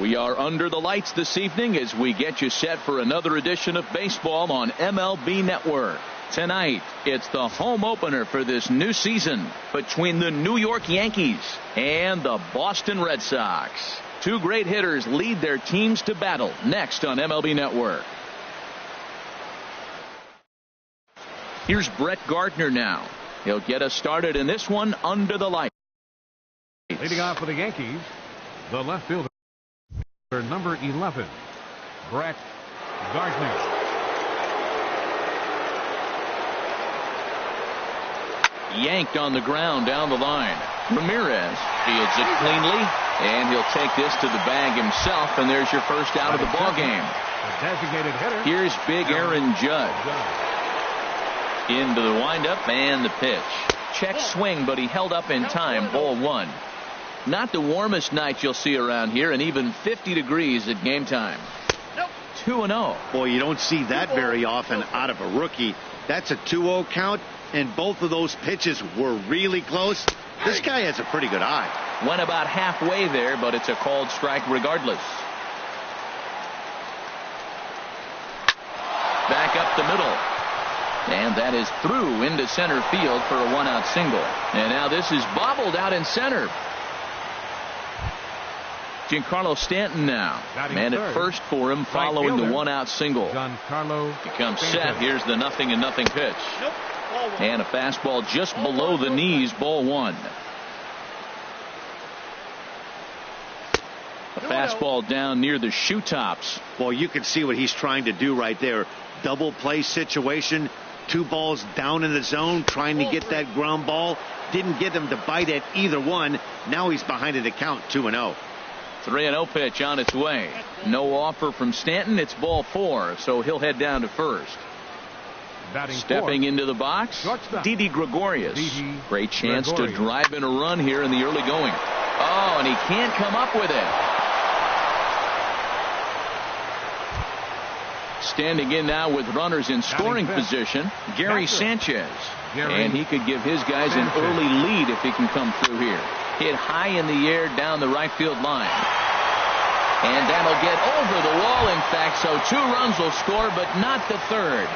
We are under the lights this evening as we get you set for another edition of baseball on MLB Network. Tonight, it's the home opener for this new season between the New York Yankees and the Boston Red Sox. Two great hitters lead their teams to battle next on MLB Network. Here's Brett Gardner now. He'll get us started in this one under the lights. Leading off for the Yankees, the left fielder, number 11, Brett Gardner. Yanked on the ground down the line. Ramirez fields it cleanly, and he'll take this to the bag himself, and there's your first out of the ball game. Designated hitter. Here's big Aaron Judge. Into the windup and the pitch. Check swing, but he held up in time. Ball one. Not the warmest night you'll see around here, and even 50 degrees at game time. 2-0. Boy, you don't see that very often out of a rookie. That's a 2-0 count, and both of those pitches were really close. This guy has a pretty good eye. Went about halfway there, but it's a called strike regardless. Back up the middle. And that is through into center field for a one-out single. And now this is bobbled out in center. Giancarlo Stanton now. Man at first for him following the one-out single. He comes set. Here's the 0-0 pitch. And a fastball just below the knees. Ball one. A fastball down near the shoe tops. Well, you can see what he's trying to do right there. Double play situation. Two balls down in the zone, trying to get that ground ball. Didn't get him to bite at either one. Now he's behind it to count 2-0. 3-0 pitch on its way. No offer from Stanton. It's ball four, so he'll head down to first. Stepping into the box, Didi Gregorius. Great chance to drive in a run here in the early going. Oh, and he can't come up with it. Standing in now with runners in scoring position, Gary Sanchez. And he could give his guys an early lead if he can come through here. Hit high in the air down the right field line. And that'll get over the wall, in fact, so 2 runs will score, but not the third.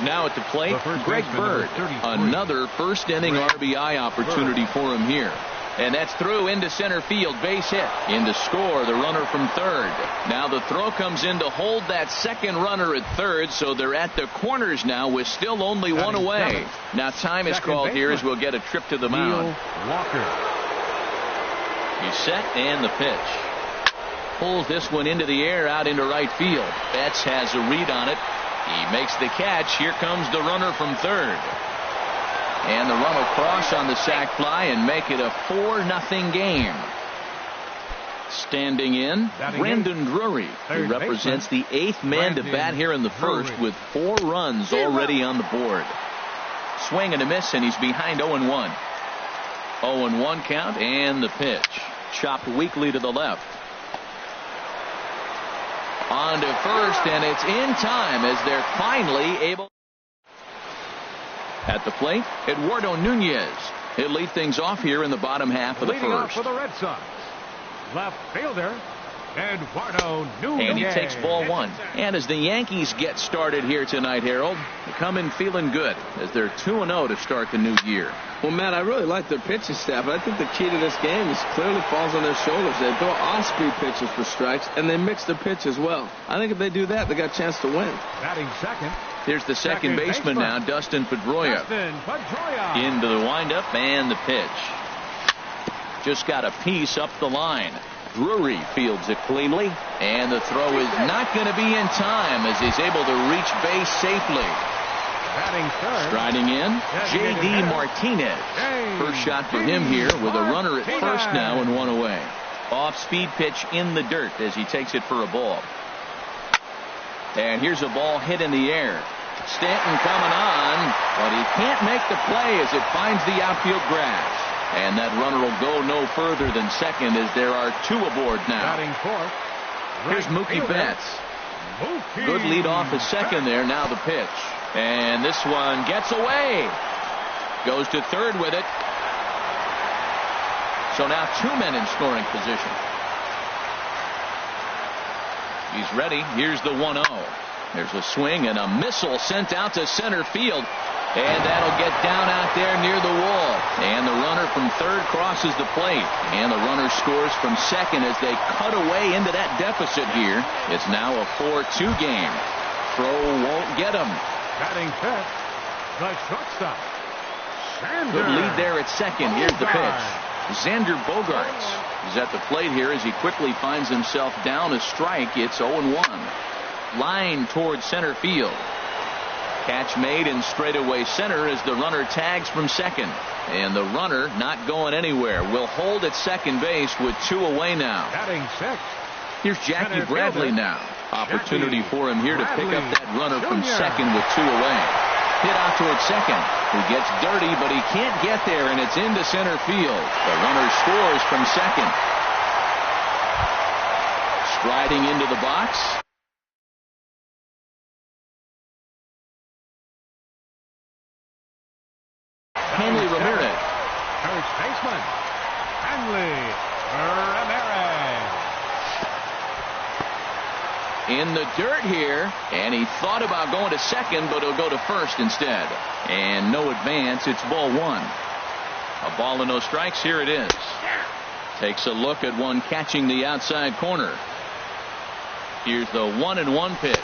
Now at the plate, Greg Bird. Another first inning RBI opportunity for him here. And that's through into center field, base hit. In to score, the runner from third. Now the throw comes in to hold that second runner at third, so they're at the corners now with still only one away. Now time is called here as we'll get a trip to the mound. He's set and the pitch. Pulls this one into the air out into right field. Betts has a read on it. He makes the catch. Here comes the runner from third. And the run will cross on the sac fly and make it a 4-0 game. Standing in, Brandon Drury, who represents the 8th man to bat here in the first with 4 runs already on the board. Swing and a miss, and he's behind 0-1. 0-1 count, and the pitch. Chopped weakly to the left. On to first, and it's in time as they're finally able. At the plate, Eduardo Nunez. He'll lead things off here in the bottom half of the first. Off for the Red Sox, left fielder Eduardo Nunez. And he takes ball one. And as the Yankees get started here tonight, Harold, they come in feeling good as they're 2-0 to start the new year. Well, Matt, I really like their pitching staff. I think the key to this game is clearly falls on their shoulders. They throw off-speed pitches for strikes, and they mix the pitch as well. I think if they do that, they got a chance to win. Batting second. Here's the second baseman now, Dustin Pedroia. Into the windup and the pitch. Just got a piece up the line. Drury fields it cleanly, and the throw is not going to be in time as he's able to reach base safely. Striding in, J.D. Martinez. First shot for him here with a runner at first now and one away. Off-speed pitch in the dirt as he takes it for a ball. And here's a ball hit in the air. Stanton coming on, but he can't make the play as it finds the outfield grass. And that runner will go no further than second as there are 2 aboard now. Here's Mookie Betts. Good lead off at second there. Now the pitch. And this one gets away. Goes to third with it. So now 2 men in scoring position. He's ready. Here's the 1-0. There's a swing and a missile sent out to center field. And that'll get down out there near the wall. And the runner from third crosses the plate. And the runner scores from second as they cut away into that deficit here. It's now a 4-2 game. Throw won't get him. Batting fifth, the shortstop. Good lead there at second. Here's the pitch. Xander Bogaerts is at the plate here as he quickly finds himself down a strike. It's 0-1. Line towards center field. Catch made in straightaway center as the runner tags from second. And the runner not going anywhere. Will hold at second base with 2 away now. Batting sixth. Here's Jackie Bradley now. Opportunity for him here to pick up that runner from second with 2 away. Hit out towards second. He gets dirty, but he can't get there, and it's into center field. The runner scores from second. Striding into the box. Hanley Ramirez. First baseman, Hanley Ramirez. In the dirt here, and he thought about going to second, but he'll go to first instead. And no advance. It's ball 1. A ball and no strikes. Here it is. Takes a look at one catching the outside corner. Here's the 1-1 pitch.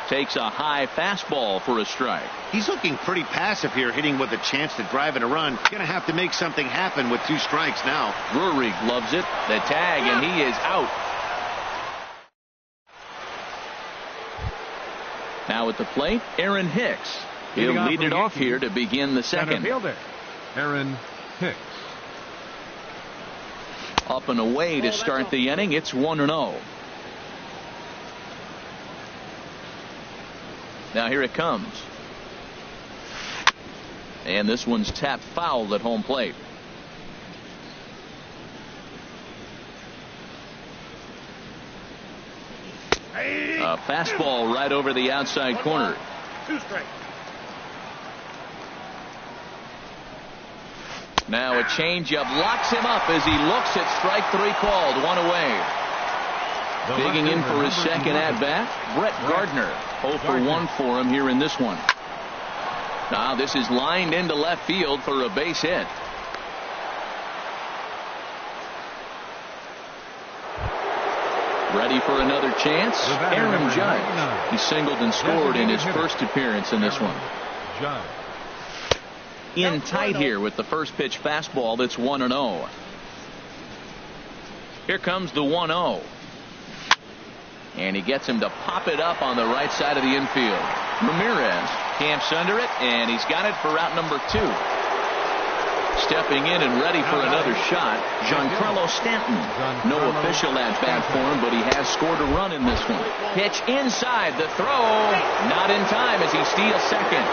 Takes a high fastball for a strike. He's looking pretty passive here, hitting with a chance to drive in a run. Going to have to make something happen with 2 strikes now. Drury loves it. The tag, and he is out. Now at the plate, Aaron Hicks. He'll lead it off here to begin the second. Fielder, Aaron Hicks. Up and away to start the inning. It's 1-0. Now here it comes. And this one's tapped foul at home plate. A fastball right over the outside corner. 2 strikes. Now a changeup locks him up as he looks at strike 3 called. 1 away. Digging in for his second at bat, Brett Gardner. 0 for 1 for him here in this one. Now this is lined into left field for a base hit. Ready for another chance? Aaron Judge. He singled and scored in his first appearance in this one. In tight here with the first pitch fastball. That's 1-0. Here comes the 1-0. And he gets him to pop it up on the right side of the infield. Ramirez camps under it, and he's got it for route number 2. Stepping in and ready for another shot, Giancarlo Stanton. No official at bat for him, but he has scored a run in this one. Pitch inside, the throw, not in time as he steals second.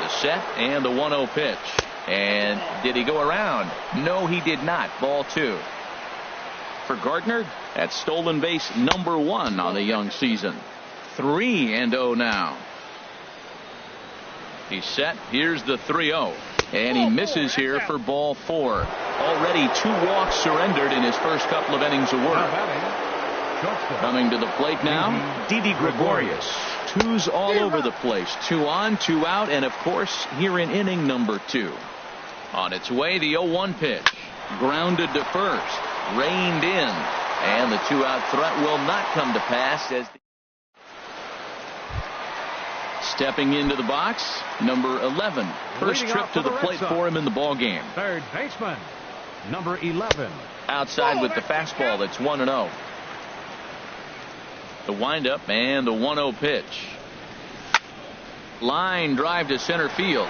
The set and the 1-0 pitch. And did he go around? No, he did not. Ball 2. For Gardner, that's stolen base number 1 on the young season. 3-0 now. He's set. Here's the 3-0. And he misses here for ball 4. Already 2 walks surrendered in his first couple of innings of work. Coming to the plate now, Didi Gregorius. 2s all over the place. 2 on, 2 out, and of course here in inning number 2. On its way, the 0-1 pitch. Grounded to first. Reined in. And the 2-out threat will not come to pass as stepping into the box, number 11. First trip to the plate for him in the ball game. Third baseman, number 11. Outside with the fastball. That's 1-0. The windup and the 1-0 pitch. Line drive to center field.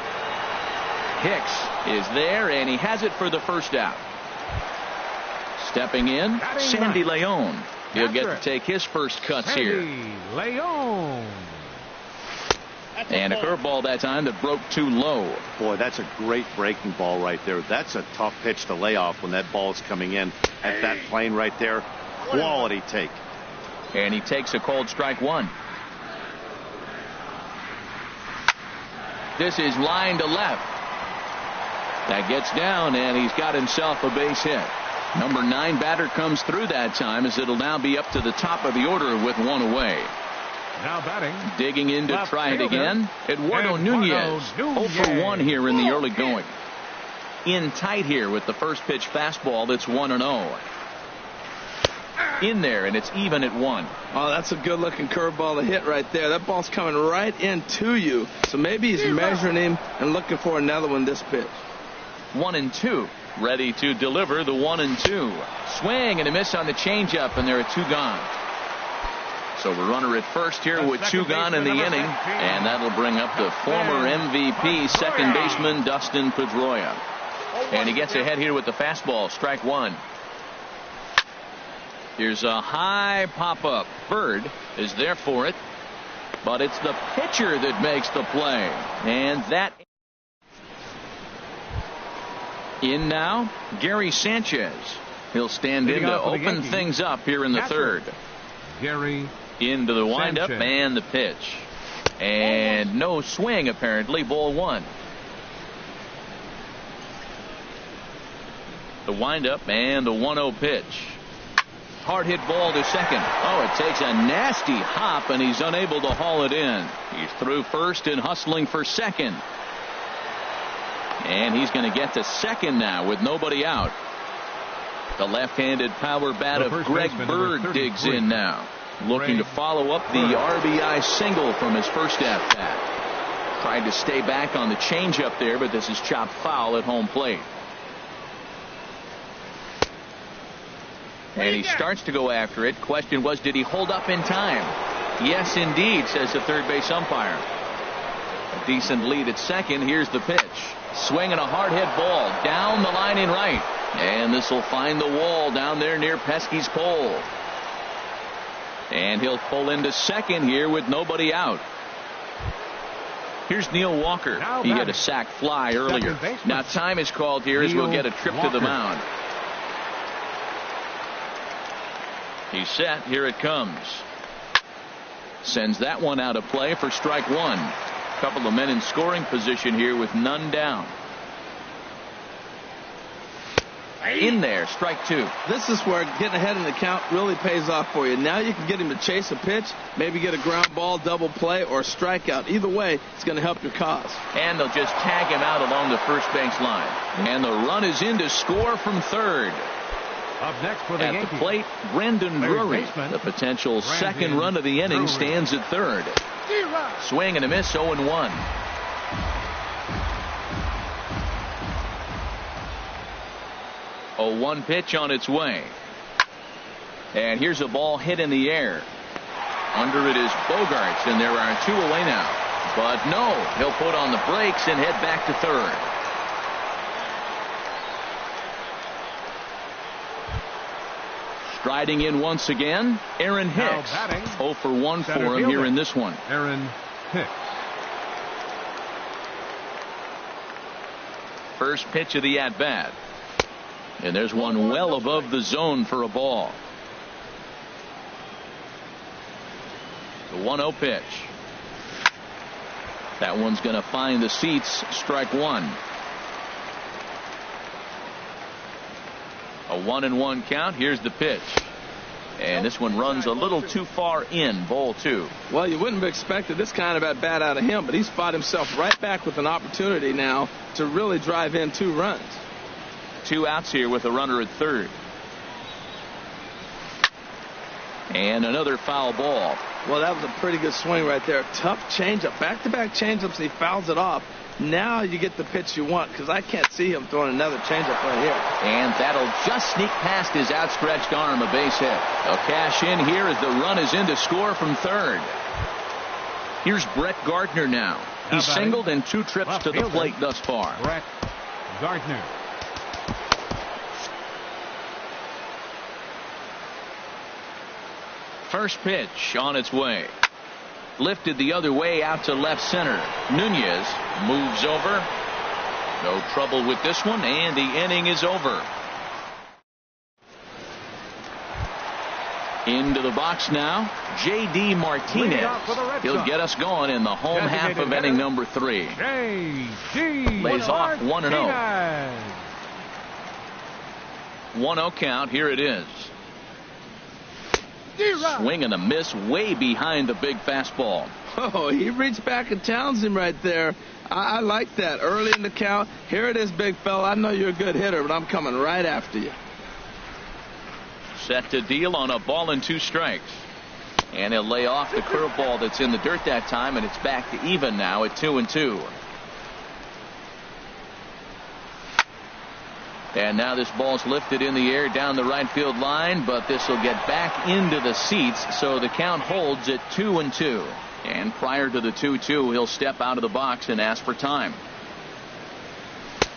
Hicks is there, and he has it for the first out. Stepping in, Sandy Leon. He'll get to take his first cuts here. Leon. And a curveball that time that broke too low. Boy, that's a great breaking ball right there. That's a tough pitch to lay off when that ball is coming in at that plane right there. Quality take. And he takes a called strike 1. This is line to left. That gets down, and he's got himself a base hit. Number 9 batter comes through that time, as it'll now be up to the top of the order with one away. Now batting. Digging in to try it again, Eduardo Nunez. 0 for 1 here in the early going. In tight here with the first pitch fastball that's 1-0. In there, and it's even at 1. Oh, that's a good looking curveball to hit right there. That ball's coming right into you. So maybe he's measuring him and looking for another one this pitch. 1-2. Ready to deliver the 1-2. Swing and a miss on the changeup, and there are 2 gone. So the runner at first here with 2 gone in the inning, and that'll bring up the former MVP second baseman Dustin Pedroia. And he gets ahead here with the fastball. Strike 1. Here's a high pop-up. Bird is there for it, but it's the pitcher that makes the play. And that in now, Gary Sanchez. He'll stand in to open things up here in the third. Gary into the windup Sanchez. And the pitch. And no swing apparently. Ball 1. The windup and the 1-0 pitch. Hard hit ball to second. Oh, it takes a nasty hop, and he's unable to haul it in. He's through first and hustling for second. And he's going to get to second now with nobody out. The left-handed power bat of Greg Bird digs in now, looking to follow up the RBI single from his first at-bat. Tried to stay back on the changeup there, but this is chopped foul at home plate. And he starts to go after it. Question was, did he hold up in time? Yes, indeed, says the third base umpire. A decent lead at second. Here's the pitch. Swinging a hard hit ball down the line in right. And this will find the wall down there near Pesky's pole. And he'll pull into second here with nobody out. Here's Neil Walker. He had a sac fly earlier. Now time is called here as we'll get a trip to the mound. He's set. Here it comes. Sends that one out of play for strike 1. Couple of men in scoring position here with none down. In there, strike 2. This is where getting ahead in the count really pays off for you. Now you can get him to chase a pitch, maybe get a ground ball, double play, or a strikeout. Either way, it's going to help your cause. And they'll just tag him out along the first base line. And the run is in to score from third. Up next for the Yankees. At the plate, Brendan Drury. The potential second run of the inning stands at third. Swing and a miss, 0-1. A 1 pitch on its way. And here's a ball hit in the air. Under it is Bogarts, and there are 2 away now. But no, he'll put on the brakes and head back to third. Striding in once again, Aaron Hicks. 0 for 1 for him here in this one. Aaron Hicks. First pitch of the at-bat. And there's one well above the zone for a ball. The 1-0 pitch. That one's going to find the seats. Strike 1. A 1-1 count. Here's the pitch. And this one runs a little too far in. Ball 2. Well, you wouldn't have expected this kind of at bat out of him, but he's fought himself right back with an opportunity now to really drive in 2 runs. 2 outs here with a runner at third. And another foul ball. Well, that was a pretty good swing right there. Tough changeup. Back-to-back changeups, and he fouls it off. Now you get the pitch you want, because I can't see him throwing another changeup right here. And that'll just sneak past his outstretched arm, a base hit. They'll cash in here as the run is in to score from third. Here's Brett Gardner now. He's singled in 2 trips to the plate thus far. Brett Gardner. First pitch on its way. Lifted the other way out to left center. Nunez moves over. No trouble with this one, and the inning is over. Into the box now, J.D. Martinez. He'll get us going in the home half of inning number 3. J.D. Lays off 1-0. 1-0 count. Here it is. Swing and a miss way behind the big fastball. Oh, he reached back and challenged him right there. I like that. Early in the count. Here it is, big fella. I know you're a good hitter, but I'm coming right after you. Set to deal on a ball and 2 strikes. And he'll lay off the curveball that's in the dirt that time, and it's back to even now at 2-2. And now this ball's lifted in the air down the right field line, but this will get back into the seats, so the count holds at 2-2. And prior to the 2-2, he'll step out of the box and ask for time.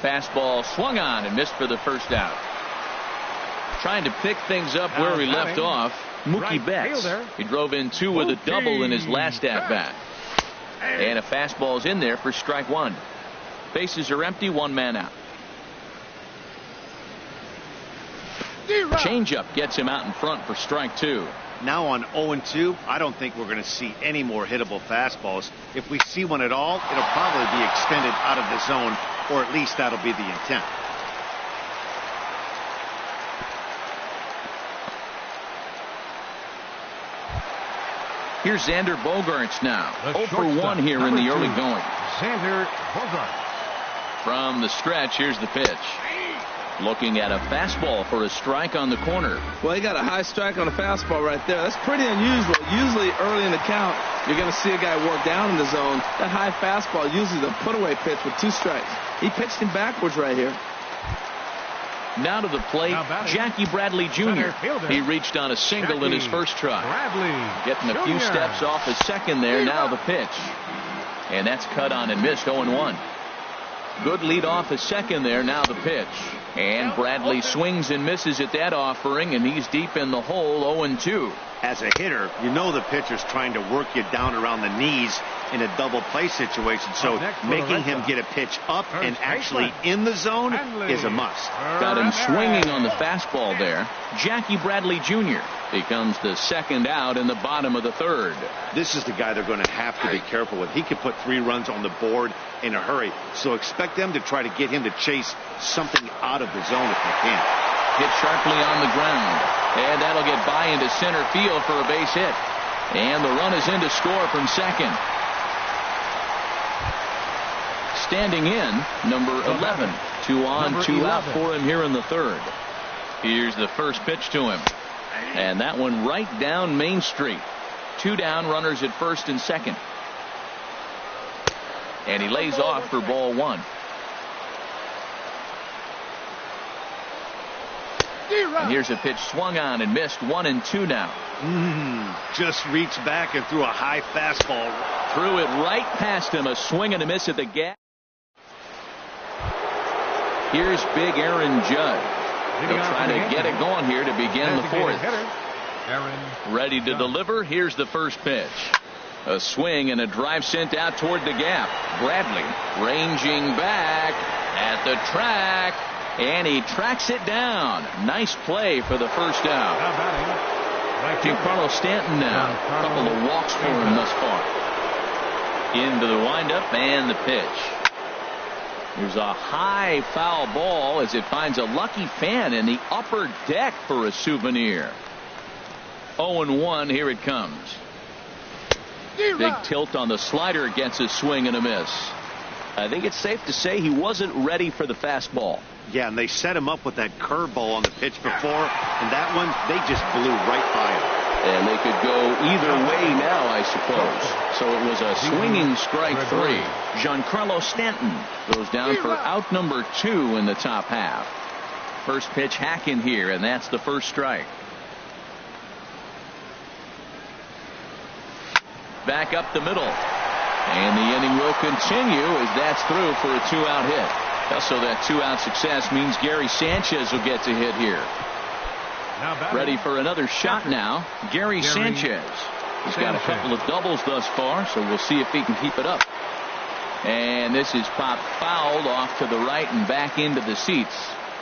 Fastball swung on and missed for the first out. Trying to pick things up where he left off, Mookie Betts. He drove in 2 with a double in his last at-bat. And a fastball's in there for strike 1. Bases are empty, 1 man out. Changeup gets him out in front for strike 2. Now on 0-2, I don't think we're going to see any more hittable fastballs. If we see one at all, it'll probably be extended out of the zone, or at least that'll be the intent. Here's Xander Bogaerts now. 0-for-1 here in the early going. Xander Bogaerts. From the stretch, here's the pitch. Looking at a fastball for a strike on the corner. Well, he got a high strike on a fastball right there. That's pretty unusual. Usually early in the count, you're going to see a guy work down in the zone. That high fastball, usually the put-away pitch with 2 strikes. He pitched him backwards right here. Now to the plate, Jackie Bradley Jr. He reached on a single in his first try. Getting a few steps off his second there. Now the pitch. And that's cut on and missed. 0-1. Good lead off his second there. Now the pitch. And Bradley swings and misses at that offering, and he's deep in the hole. 0-2. As a hitter, you know the pitcher's trying to work you down around the knees in a double play situation, so making him get a pitch up and actually in the zone is a must. Got him swinging on the fastball there. Jackie Bradley Jr. becomes the second out in the bottom of the third. This is the guy they're going to have to be careful with. He could put 3 runs on the board in a hurry, so expect them to try to get him to chase something out of the zone if they can. Hit sharply on the ground, and that'll get by into center field for a base hit. And the run is in to score from second. Standing in, number 11. 2 on, 2 out for him here in the third. Here's the first pitch to him. And that one right down Main Street. 2 down, runners at first and second. And he lays off for ball 1. And here's a pitch swung on and missed. 1-2 now. Just reached back and threw a high fastball. Threw it right past him. A swing and a miss at the gap. Here's big Aaron Judge. He'll try to get it going here to begin the fourth. Ready to deliver. Here's the first pitch. A swing and a drive sent out toward the gap. Bradley ranging back at the track. And he tracks it down. Nice play for the first out. Giancarlo Stanton now. A couple of walks for him thus far. Into the windup and the pitch. There's a high foul ball as it finds a lucky fan in the upper deck for a souvenir. 0-1. Here it comes. Big tilt on the slider, gets a swing and a miss. I think it's safe to say he wasn't ready for the fastball. Yeah, and they set him up with that curveball on the pitch before, and that one, they just blew right by him. And they could go either way now, I suppose. So it was a swinging strike 3. Giancarlo Stanton goes down for out number 2 in the top half. First pitch hacking here, and that's the first strike. Back up the middle. And the inning will continue as that's through for a 2-out hit. So that 2-out success means Gary Sanchez will get to hit here. Ready for another shot now. Gary Sanchez. He's got a couple of doubles thus far, so we'll see if he can keep it up. And this is popped fouled off to the right and back into the seats.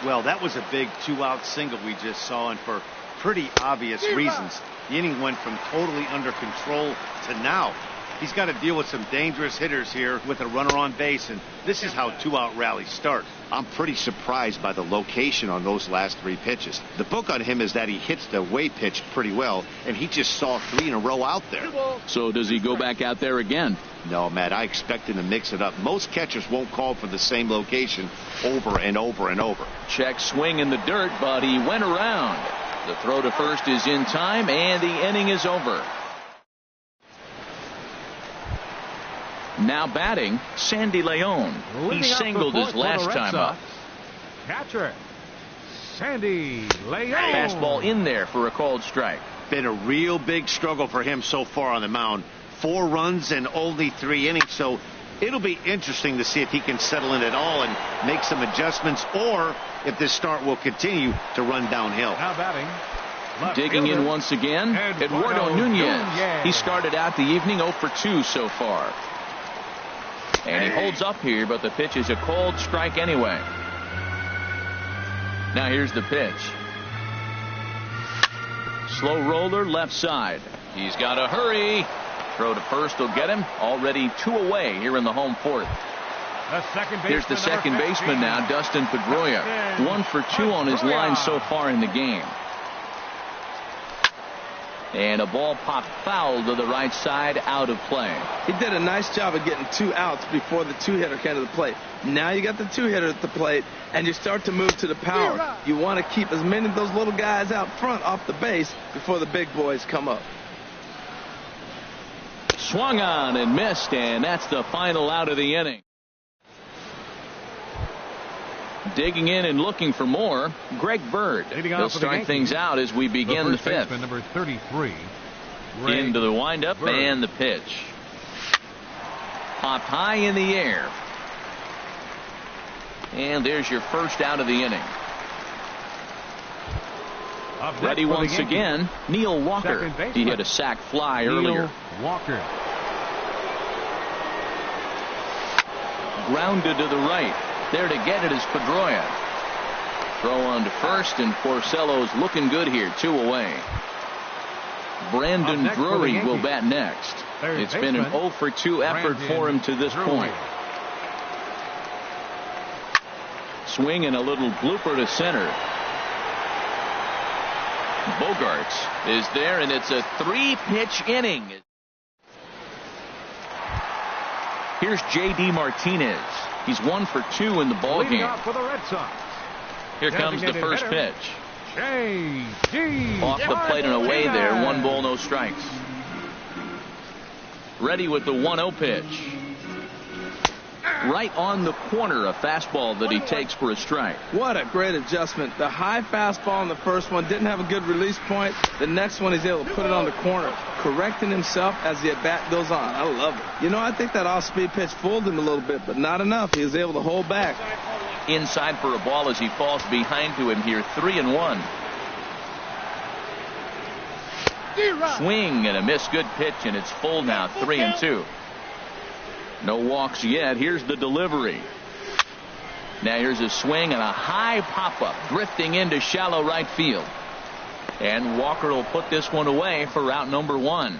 Well, that was a big 2-out single we just saw, and for pretty obvious reasons. The inning went from totally under control to now He's got to deal with some dangerous hitters here with a runner on base, and this is how two-out rallies start. I'm pretty surprised by the location on those last 3 pitches. The book on him is that he hits the way pitch pretty well, and he just saw 3 in a row out there. So does he go back out there again? No, Matt, I expect him to mix it up. Most catchers won't call for the same location over and over and over. Check swing in the dirt, but he went around. The throw to first is in time, and the inning is over. Now batting, Sandy Leon. He singled his last time up. Catcher, Sandy Leon. Fastball in there for a called strike. Been a real big struggle for him so far on the mound. 4 runs and only 3 innings, so it'll be interesting to see if he can settle in at all and make some adjustments, or if this start will continue to run downhill. Now batting. Digging in once again, Eduardo Nunez. He started out the evening 0 for 2 so far. And he holds up here, but the pitch is a called strike anyway. Now here's the pitch. Slow roller left side. He's got to hurry. Throw to first will get him. Already 2 away here in the home 4th. Here's the second baseman now, Dustin Pedroia. 1 for 2 on his line so far in the game. And a ball popped foul to the right side, out of play. He did a nice job of getting 2 outs before the 2-hitter came to the plate. Now you got the 2-hitter at the plate, and you start to move to the power. You want to keep as many of those little guys out front off the base before the big boys come up. Swung on and missed, and that's the final out of the inning. Digging in and looking for more, Greg Bird. He'll start things out as we begin the 5th. Number 33. Into the windup and the pitch. Popped high in the air. And there's your first out of the inning. Ready once again, Neil Walker. He hit a sac fly earlier. Walker. Grounded to the right. There to get it is Pedroia. Throw on to first, and Porcello's looking good here, 2 away. Brandon Drury will bat next. It's been an 0 for 2 effort for him to this point. Swing and a little blooper to center. Bogarts is there, and it's a 3-pitch inning. Here's J.D. Martinez. He's 1 for 2 in the ball game. For the Red Sox. Here comes the first pitch. J.D. Off the plate and away there. 1 ball, no strikes. Ready with the 1-0 pitch. Right on the corner, a fastball that he takes for a strike. What a great adjustment. The high fastball in the first one didn't have a good release point. The next one he's able to put it on the corner, correcting himself as the at-bat goes on. I love it. You know, I think that off-speed pitch fooled him a little bit, but not enough. He was able to hold back. Inside for a ball as he falls behind to him here, 3-1. Swing and a miss, good pitch, and it's full now, 3-2. No walks yet. Here's the delivery. Now here's a swing and a high pop-up, drifting into shallow right field. And Walker will put this one away for out number 1.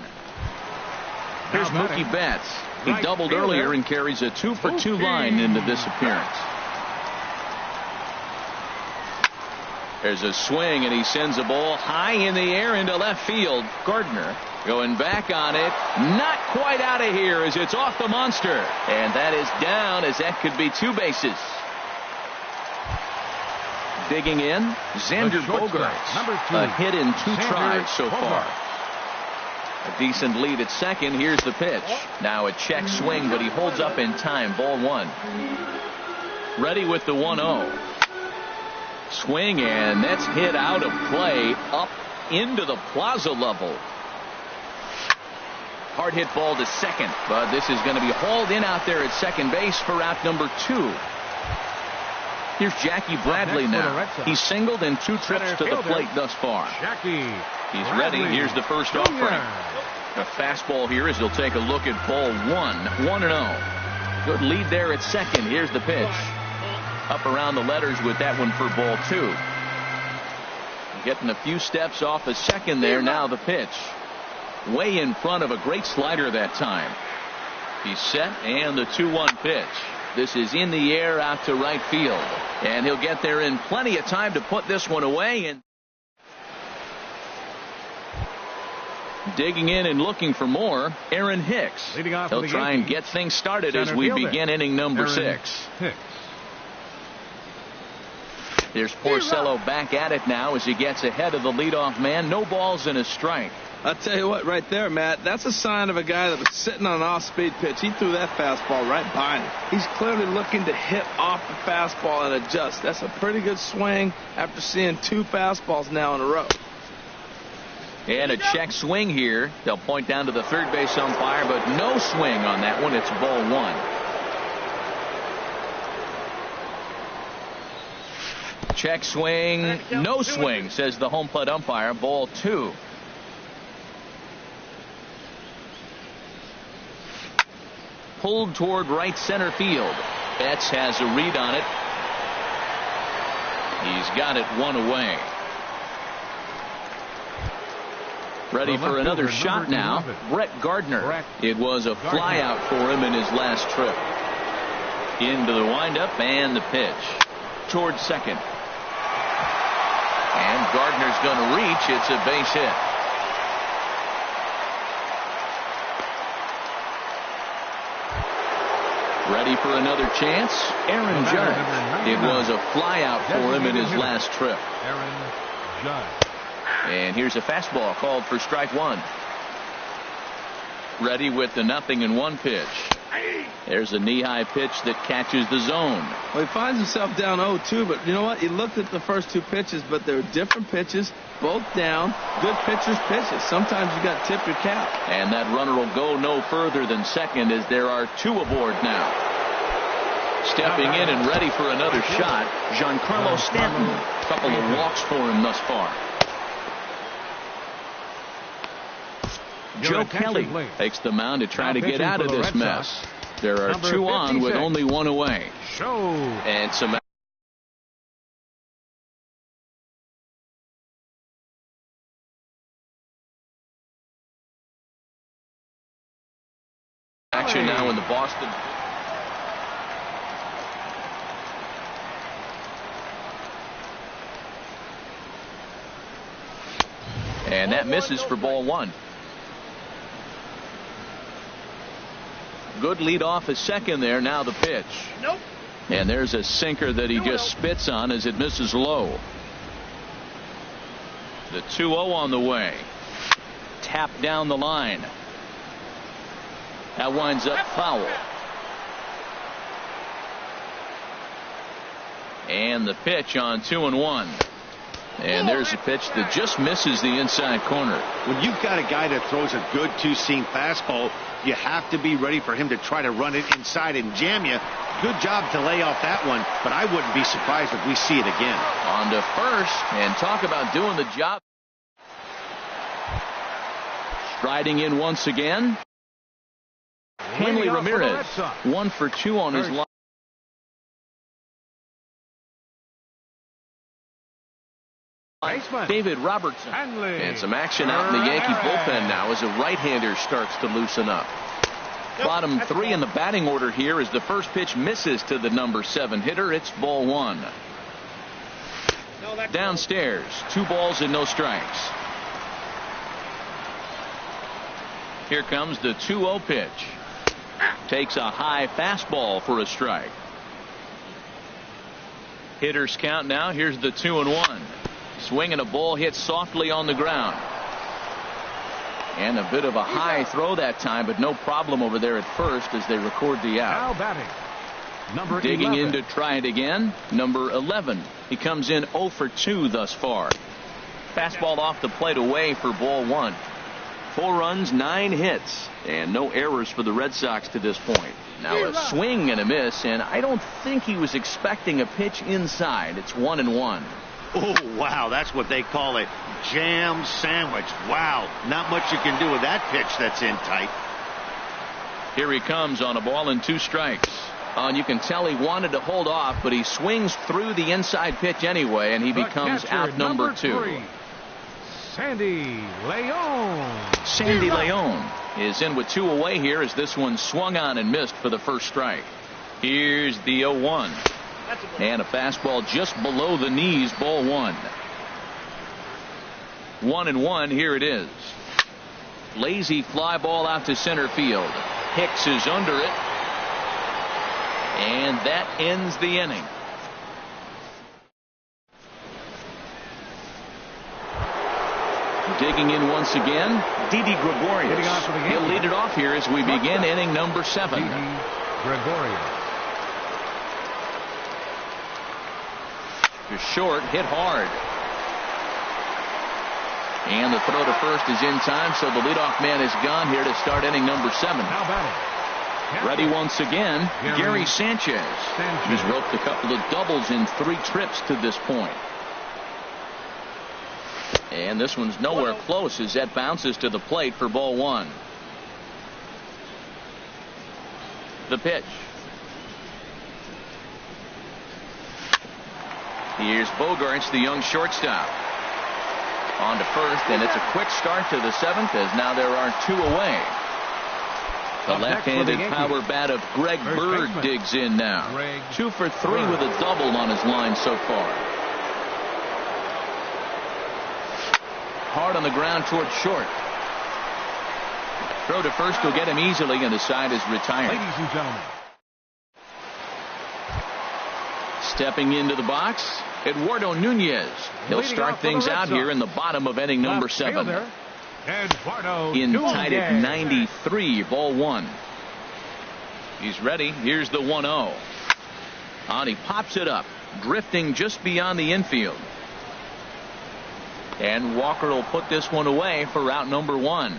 Here's Mookie Betts. He doubled earlier and carries a 2 for 2 line into this appearance. There's a swing, and he sends a ball high in the air into left field. Gardner going back on it. Not quite out of here as it's off the monster. And that is down, as that could be 2 bases. Digging in, Xander Bogaerts. A hit in 2 tries so far. A decent lead at second. Here's the pitch. Now a check swing, but he holds up in time. Ball 1. Ready with the 1-0. Swing, and that's hit out of play up into the plaza level. Hard hit ball to second, but this is going to be hauled in out there at second base for out number 2. Here's Jackie Bradley now. He's singled in 2 trips to the plate thus far. He's ready. Here's the first offering. A fastball here as he'll take a look at ball 1. 1-0. Good lead there at second. Here's the pitch. Up around the letters with that one for ball 2. Getting a few steps off a second there. Now the pitch. way in front of a great slider that time. He's set, and the 2-1 pitch. This is in the air out to right field, and he'll get there in plenty of time to put this one away. And digging in and looking for more, Aaron Hicks. He'll try and get things started as we begin inning number 6. There's Porcello back at it now as he gets ahead of the leadoff man. No balls and a strike. I'll tell you what, right there, Matt, that's a sign of a guy that was sitting on an off-speed pitch. He threw that fastball right by him. He's clearly looking to hit off the fastball and adjust. That's a pretty good swing after seeing 2 fastballs now in a row. And a check swing here. They'll point down to the third base umpire, but no swing on that one. It's ball 1. Check swing, no swing, says the home plate umpire. Ball 2. Pulled toward right center field. Betts has a read on it. He's got it 1 away. Ready for another shot now. Brett Gardner. It was a fly out for him in his last trip. Into the windup and the pitch. Towards second. And Gardner's going to reach. It's a base hit. Ready for another chance? Aaron Judge. It was a fly out for him in his last trip. Aaron Judge. And here's a fastball called for strike 1. Ready with the 0-1 pitch. There's a knee-high pitch that catches the zone. Well, he finds himself down 0-2, but you know what? He looked at the first 2 pitches, but they're different pitches, both down. Good pitchers' pitches. Sometimes you got to tip your cap. And that runner will go no further than second as there are 2 aboard now. Stepping in and ready for another shot, Giancarlo Stanton. A couple of walks for him thus far. Joe Kelly takes the mound to try to get out of this mess. There are 2 on with only 1 away. And some action now in the Boston. And that misses for ball 1. Good lead off at second there. Now the pitch. Nope. And there's a sinker that he just spits on as it misses low. The 2-0 on the way. Tap down the line. That winds up foul. And the pitch on 2-1. And there's a pitch that just misses the inside corner. When you've got a guy that throws a good 2-seam fastball, you have to be ready for him to try to run it inside and jam you. Good job to lay off that one, but I wouldn't be surprised if we see it again. On to first, and talk about doing the job. Striding in once again. Hanley Ramirez, 1 for 2 on his line. David Robertson. And some action out in the Yankee bullpen now as a right-hander starts to loosen up. Bottom 3 in the batting order here as the first pitch misses to the number 7 hitter. It's ball 1. Downstairs, 2 balls and no strikes. Here comes the 2-0 pitch. Takes a high fastball for a strike. Hitters count now. Here's the 2-1. Swing and a ball hit softly on the ground. And a bit of a high throw that time, but no problem over there at first as they record the out. Now batting, number Digging 11. in to try it again, number 11. He comes in 0 for 2 thus far. Fastball off the plate away for ball 1. 4 runs, 9 hits, and no errors for the Red Sox to this point. Now a swing and a miss, and I don't think he was expecting a pitch inside. It's 1-1. Oh, wow, that's what they call a jam sandwich. Wow, not much you can do with that pitch that's in tight. Here he comes on a ball and 2 strikes. And you can tell he wanted to hold off, but he swings through the inside pitch anyway, and he becomes out number 2. Sandy Leon. Sandy Leon is in with 2 away here as this one swung on and missed for the first strike. Here's the 0-1. And a fastball just below the knees, ball 1. 1-1, here it is. Lazy fly ball out to center field. Hicks is under it. And that ends the inning. Digging in once again, Didi Gregorius. He'll lead it off here as we begin inning number 7. Gregorius. To short, hit hard. And the throw to first is in time, so the leadoff man is gone here to start inning number 7. Now batting. Ready once again, Gary Sanchez. He's roped a couple of doubles in 3 trips to this point. And this one's nowhere close as that bounces to the plate for ball 1. The pitch. Here's Bogaerts, the young shortstop. On to first, and it's a quick start to the 7th as now there are 2 away. The left-handed power bat of Greg Bird digs in now. 2 for 3 with a double on his line so far. Hard on the ground towards short. Throw to first will get him easily, and the side is retired. Ladies and gentlemen. Stepping into the box, Eduardo Nunez. He'll start things out here in the bottom of inning number 7. In tied at 93, ball 1. He's ready. Here's the 1-0. And he pops it up, drifting just beyond the infield. And Walker will put this one away for out number 1.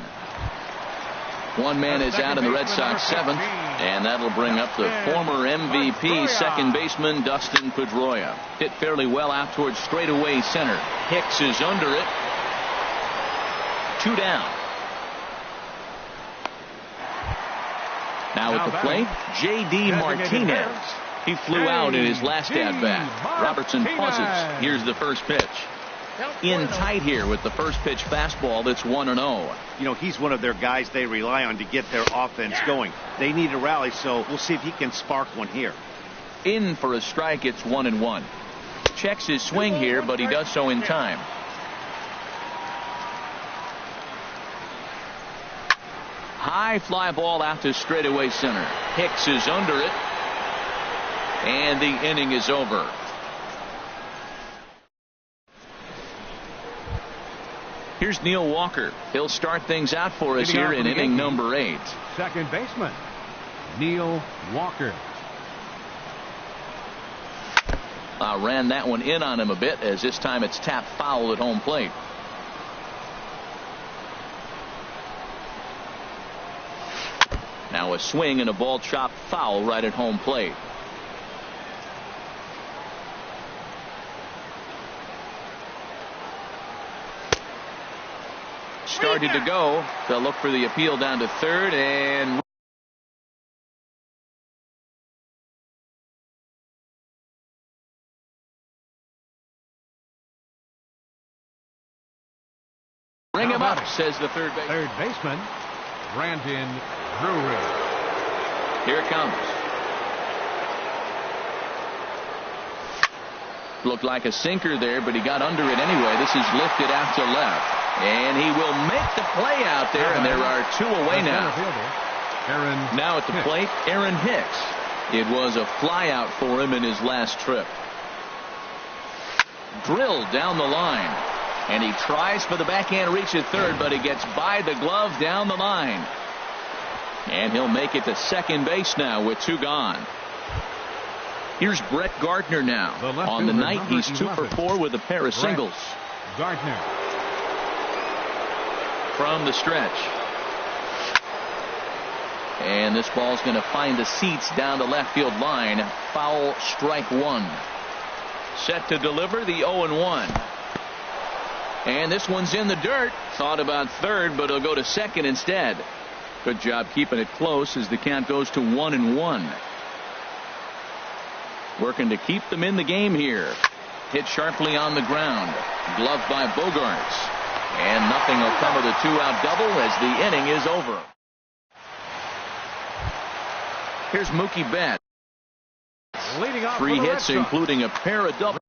One man is out in the Red Sox 7th, and that'll bring up the former MVP second baseman Dustin Pedroia. Hit fairly well out towards straightaway center. Hicks is under it. 2 down. Now at the plate, J.D. Martinez. He flew out in his last at-bat. Robertson pauses. Here's the first pitch. In tight here with the first pitch fastball that's 1-0. You know, he's one of their guys they rely on to get their offense going. They need a rally, so we'll see if he can spark one here. In for a strike, it's 1-1. Checks his swing here, but he does so in time. High fly ball out to straightaway center. Hicks is under it. And the inning is over. Here's Neil Walker. He'll start things out for us here in inning number 8. Second baseman, Neil Walker. Ran that one in on him a bit, as this time it's tapped foul at home plate. Now a swing and a ball chopped foul right at home plate. Started to go. They'll look for the appeal down to third and bring him up, says the third baseman. Third baseman, Brandon Drury. Here it comes. Looked like a sinker there, but he got under it anyway. This is lifted out to left. And he will make the play out there, and there are 2 away now. Now at the plate, Aaron Hicks. It was a fly out for him in his last trip. Drilled down the line. And he tries for the backhand reach at third, but he gets by the glove down the line. And he'll make it to second base now with 2 gone. Here's Brett Gardner now. On the night, he's 2 for 4 with a pair of singles. Gardner. From the stretch. And this ball's going to find the seats down the left field line. Foul, strike 1. Set to deliver the 0-1. And this one's in the dirt. Thought about third, but he'll go to second instead. Good job keeping it close as the count goes to 1-1. Working to keep them in the game here. Hit sharply on the ground. Gloved by Bogaerts. And nothing will come of the two-out double as the inning is over. Here's Mookie Betts. Leading off 3 for the Red hits, Sox. including a pair of doubles.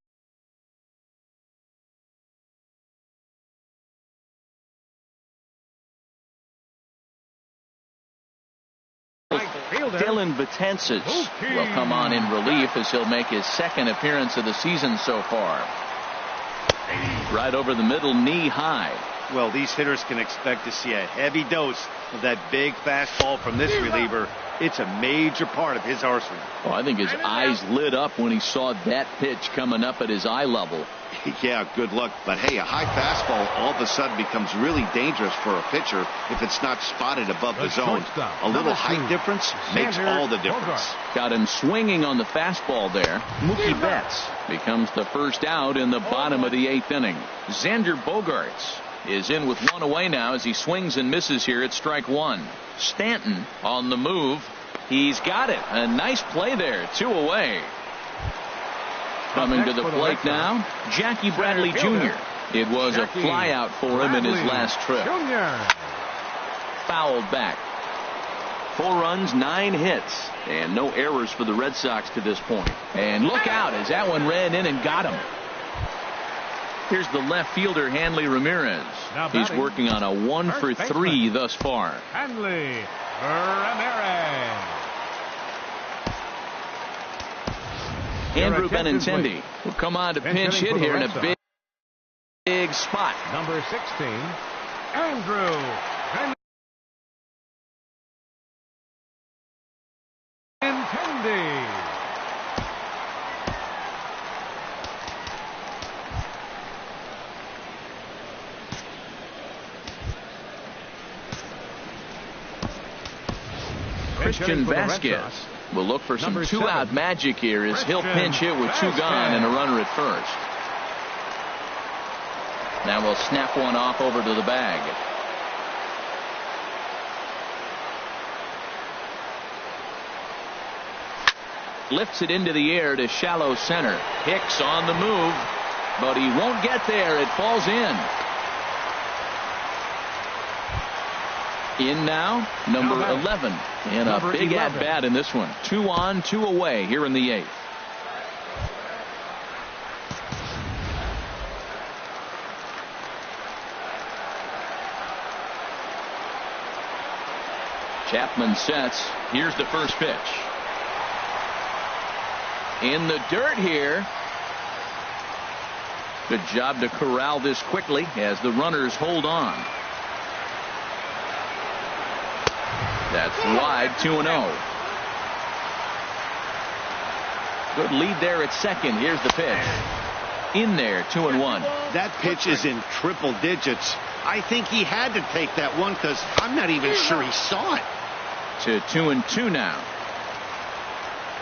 Dylan Betances will come on in relief as he'll make his second appearance of the season so far. Right over the middle, knee high. Well, these hitters can expect to see a heavy dose of that big fastball from this reliever. It's a major part of his arsenal. Oh, I think his eyes lit up when he saw that pitch coming up at his eye level. Yeah, good luck. But hey, a high fastball all of a sudden becomes really dangerous for a pitcher if it's not spotted above the zone. A little height difference makes all the difference. Got him swinging on the fastball there. Mookie Betts becomes the first out in the bottom of the 8th inning. Xander Bogaerts is in with 1 away now as he swings and misses here at strike 1. Stanton on the move. He's got it. A nice play there. 2 away. Coming to the plate now, Jackie Bradley Jr. It was a fly out for him in his last trip. Fouled back. 4 runs, 9 hits, and no errors for the Red Sox to this point. And look out as that one ran in and got him. Here's the left fielder, Hanley Ramirez. He's working on a 1 for 3 thus far. Hanley Ramirez. Andrew Benintendi will come on to pinch hit here in a big spot. Number 16, Andrew Benintendi. Christian Vasquez will look for some 2-out magic here as he'll pinch hit with 2 gone and a runner at first. Now we'll snap one off over to the bag. Lifts it into the air to shallow center. Hicks on the move, but he won't get there. It falls in. In now, number 11. And a big at-bat in this one. 2 on, 2 away here in the 8th. Chapman sets. Here's the first pitch. In the dirt here. Good job to corral this quickly as the runners hold on. That's wide, 2-0. Good lead there at second. Here's the pitch. In there, 2-1. That pitch is in triple digits. I think he had to take that one because I'm not even sure he saw it. To 2-2 now.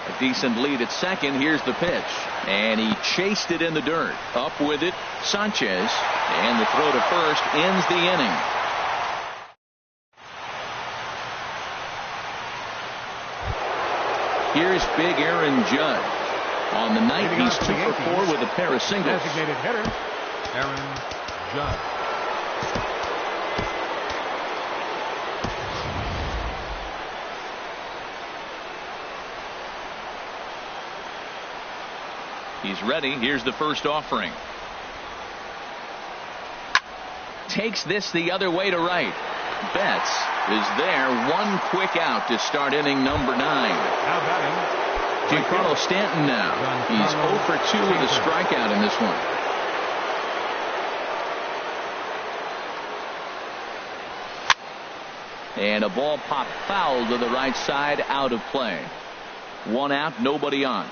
A decent lead at second. Here's the pitch. And he chased it in the dirt. Up with it, Sanchez. And the throw to first ends the inning. Here's big Aaron Judge. On the night, he's 2 for 4 with a pair of singles. Designated hitter, Aaron Judge. He's ready. Here's the first offering. Takes this the other way to right. Betts is there. 1 quick out to start inning number 9. Now batting, Giancarlo Stanton now. He's 0 for 2 with a strikeout in this one. And a ball popped foul to the right side, out of play. 1 out, nobody on.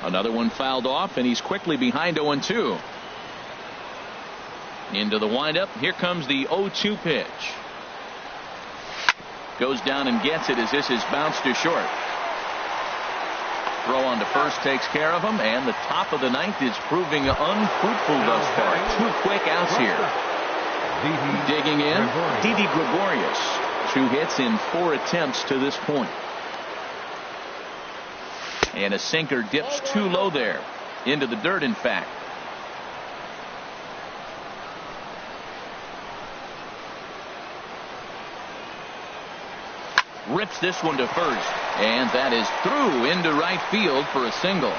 Another one fouled off, and he's quickly behind 0-2. Into the windup. Here comes the 0-2 pitch. Goes down and gets it as this is bounced to short. Throw on to first takes care of him, and the top of the 9th is proving unfruitful thus far. 2 quick outs here. Digging in, Didi Gregorius. 2 hits in 4 attempts to this point. And a sinker dips too low there. Into the dirt, in fact. Rips this one to first. And that is through into right field for a single.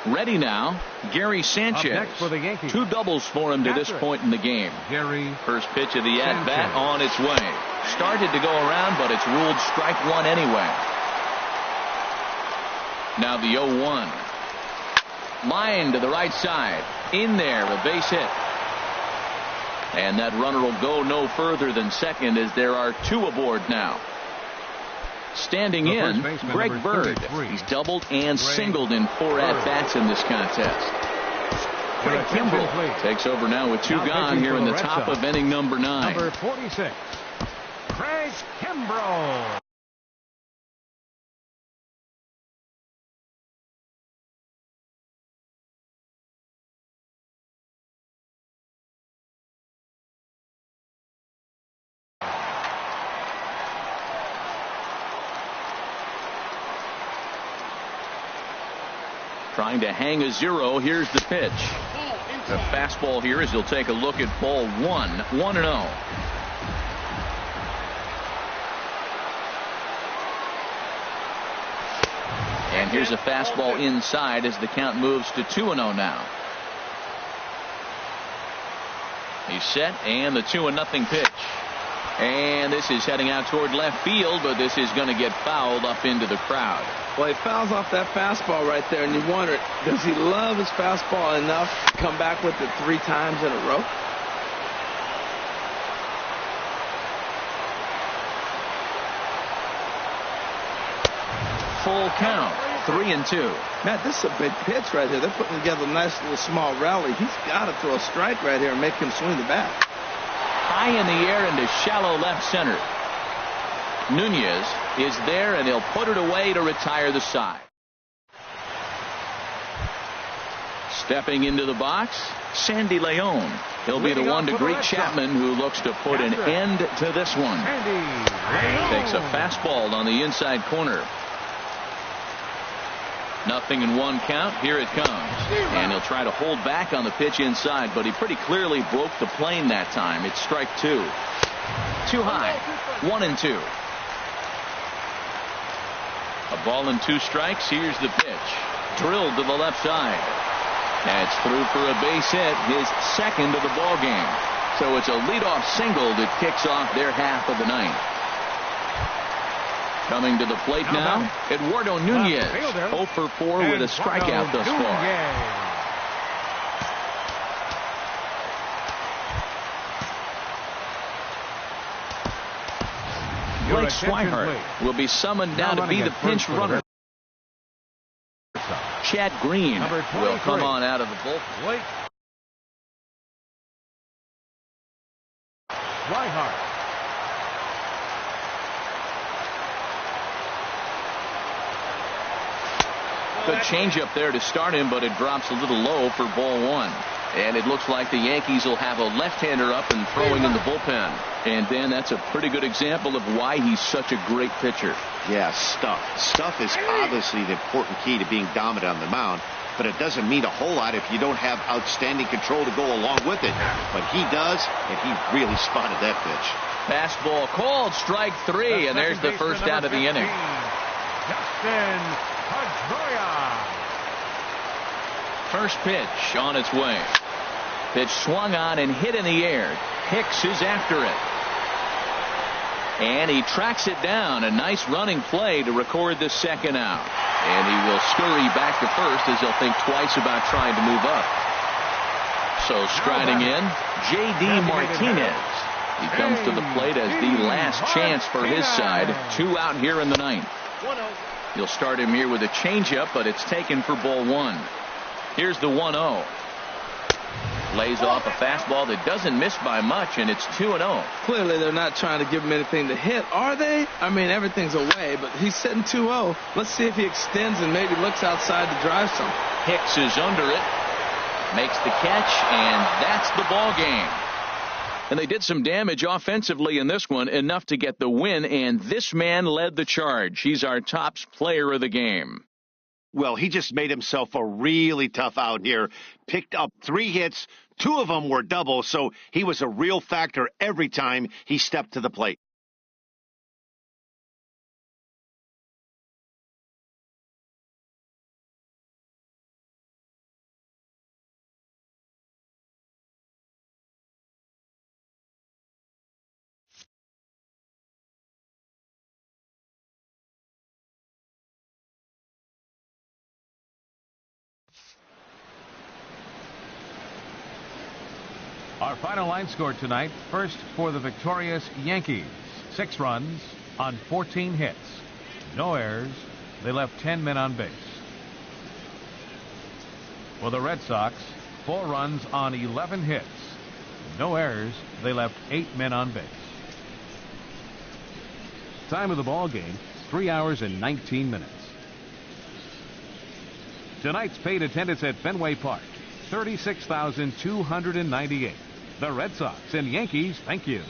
Ready now, Gary Sanchez. For the Yankees. 2 doubles for him to this point in the game. Gary First pitch of the at-bat on its way. Started to go around, but it's ruled strike one anyway. Now the 0-1. Line to the right side. In there, a base hit. And that runner will go no further than second as there are 2 aboard now. Standing in, Greg Bird. He's doubled and singled in 4 at-bats in this contest. Craig Kimbrell takes over now with 2 gone here in the top of inning number 9. Number 46, Craig Kimbrell. Trying to hang a 0. Here's the pitch. The fastball here as he'll take a look at ball 1. 1-0. And here's a fastball inside as the count moves to 2-0 now. He's set, and the 2-0 pitch. And this is heading out toward left field, but this is going to get fouled up into the crowd. Well, he fouls off that fastball right there, and you wonder, does he love his fastball enough to come back with it 3 times in a row? Full count, 3-2. Matt, this is a big pitch right here. They're putting together a nice little small rally. He's got to throw a strike right here and make him swing the bat. High in the air into shallow left center. Nunez is there, and he'll put it away to retire the side. Stepping into the box, Sandy Leon. He'll be the one to greet Chapman, who looks to put an end to this one. Takes a fastball on the inside corner. 0-1 count. Here it comes. And he'll try to hold back on the pitch inside, but he pretty clearly broke the plane that time. It's strike 2. Too high. 1-2. A ball and 2 strikes. Here's the pitch. Drilled to the left side. That's through for a base hit, his second of the ball game. So it's a leadoff single that kicks off their half of the 9th. Coming to the plate now, Eduardo Nunez, 0 for 4 with a strikeout thus far. Blake Swihart will be summoned now to be the pinch runner. Chad Green will come on out of the bullpen. Swihart. Good changeup there to start him, but it drops a little low for ball 1. And it looks like the Yankees will have a left-hander up and throwing in the bullpen. And Dan, that's a pretty good example of why he's such a great pitcher. Yeah, stuff. Stuff is obviously the important key to being dominant on the mound, but it doesn't mean a whole lot if you don't have outstanding control to go along with it. But he does, and he really spotted that pitch. Fastball called, strike 3, and there's the first out of the inning. Justin Pedroia. First pitch on its way. Pitch swung on and hit in the air. Hicks is after it. And he tracks it down. A nice running play to record the second out. And he will scurry back to first as he'll think twice about trying to move up. So striding in, J.D. Martinez. He comes to the plate as the last chance for his side. 2 out here in the 9th. You'll start him here with a changeup, but it's taken for ball 1. Here's the 1-0. Lays off a fastball that doesn't miss by much, and it's 2-0. Clearly, they're not trying to give him anything to hit, are they? I mean, everything's away, but he's sitting 2-0. Let's see if he extends and maybe looks outside to drive some. Hicks is under it. Makes the catch, and that's the ball game. And they did some damage offensively in this one, enough to get the win, and this man led the charge. He's our top player of the game. Well, he just made himself a really tough out here. Picked up 3 hits. 2 of them were doubles, so he was a real factor every time he stepped to the plate. Our final line score tonight, first for the victorious Yankees. 6 runs on 14 hits. No errors. They left 10 men on base. For the Red Sox, 4 runs on 11 hits. No errors. They left 8 men on base. Time of the ball game, 3 hours and 19 minutes. Tonight's paid attendance at Fenway Park, 36,298. The Red Sox and Yankees, thank you.